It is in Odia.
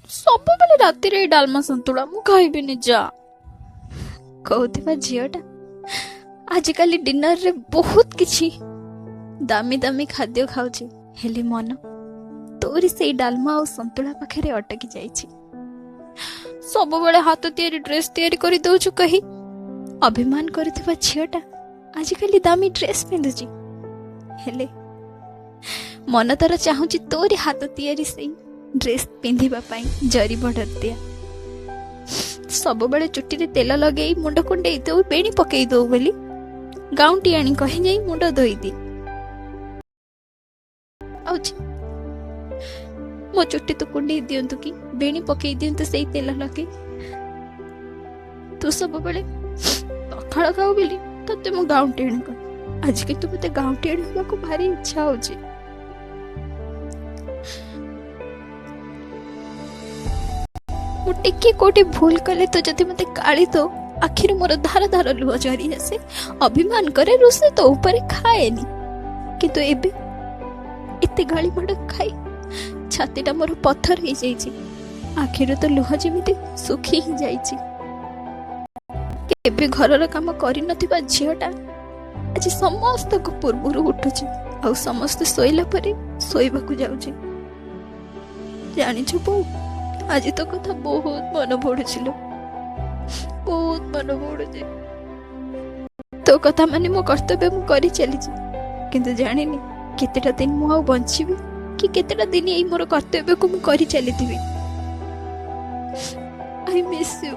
ସବୁବେଳେ ରାତିରେ ଏଇ ଡାଲମା ସନ୍ତୁଳା ମୁଁ ଖାଇବିନି ଯା କହୁଥିବା ଝିଅଟା ଆଜିକାଲି ଡିନରରେ ବହୁତ କିଛି ଦାମୀ ଦାମୀ ଖାଦ୍ୟ ଖାଉଛି, ହେଲେ ମନ ତୋରି ସେଇ ଡାଲମା ଆଉ ସନ୍ତୁଳା ପାଖରେ ଅଟକି ଯାଇଛି। ସବୁବେଳେ ହାତ ତିଆରି ଡ୍ରେସ ତିଆରି କରି ଦଉଛୁ କହି ଅଭିମାନ କରୁଥିବା ଝିଅଟା ଆଜିକାଲି ଦାମୀ ଡ୍ରେସ ପିନ୍ଧୁଛି, ହେଲେ ମନ ତାର ଚାହୁଁଛି ତୋରି ହାତ ତିଆରି ସେଇ ଡ୍ରେସ ପିନ୍ଧିବା ପାଇଁ ଜରି ବର୍ଡର ଦିଆ। ସବୁବେଳେ ଚୁଟିରେ ତେଲ ଲଗେଇ ମୁଣ୍ଡ କୁଣ୍ଡେଇ ଦଉ, ବେଣୀ ପକେଇ ଦଉ ବୋଲି ଗାଉଁଟି ଆଣି କହି ଯାଇ ମୁଣ୍ଡ ଧୋଇଦି। ମୋ ଚୁଟି ତୁ କୁଣ୍ଡେଇ ଦିଅନ୍ତୁ କି ବେଣୀ ପକେଇ ଦିଅନ୍ତୁ ସେଇ ତେଲ ଲଗେଇ। ତୁ ସବୁବେଳେ ପଖାଳ ଖାଉ ବୋଲି ତତେ ମୁଁ ଗାଉଁଟି ଆଣି କହ, ଆଜି କିନ୍ତୁ ମତେ ଗାଉଁଟି ଆଣି ହବାକୁ ଭାରି ଇଚ୍ଛା ହଉଛି। ମୁଁ ଟିକେ କୋଉଠି ଭୁଲ କଲେ ତୁ ଯଦି ମତେ ଗାଳି ଦଉ, ଆଖିରୁ ମୋର ଧାର ଧାର ଲୁହ ଝରି ଆସେ, ଅଭିମାନ କରେ, ରୁଷେ ତୋ ଉପରେ ଖାଏନି। କିନ୍ତୁ ଏବେ ଏତେ ଗାଳି ମାଡ଼ ଖାଇ ଛାତିଟା ମୋର ପଥର ହେଇଯାଇଛି, ଆଖିରୁ ତ ଲୁହ ଯେମିତି ଶୁଖି ହିଁ ଯାଇଛି। କେବେ ଘରର କାମ କରିନଥିବା ଝିଅଟା ଆଜି ସମସ୍ତଙ୍କ ପୂର୍ବରୁ ଉଠୁଛି ଆଉ ସମସ୍ତେ ଶୋଇଲା ପରେ ଶୋଇବାକୁ ଯାଉଛି। ଜାଣିଛୁ ବୋଉ, ଆଜି ତ କଥା ବହୁତ ମନେ ପଡୁছিল, ବହୁତ ମନେ ପଡୁଛି। ତୋ କଥା ମାନେ ମୋ କର୍ତ୍ତବ୍ୟ ମୁଁ କରି ଚାଲିଛି, କିନ୍ତୁ ଜାଣିନି କେତେଟା ଦିନ ମୁଁ ଆଉ ବଞ୍ଚିବି କି କେତେଟା ଦିନ ଏଇ ମୋର କର୍ତ୍ତବ୍ୟକୁ ମୁଁ କରି ଚାଲିଥିବି। I miss you.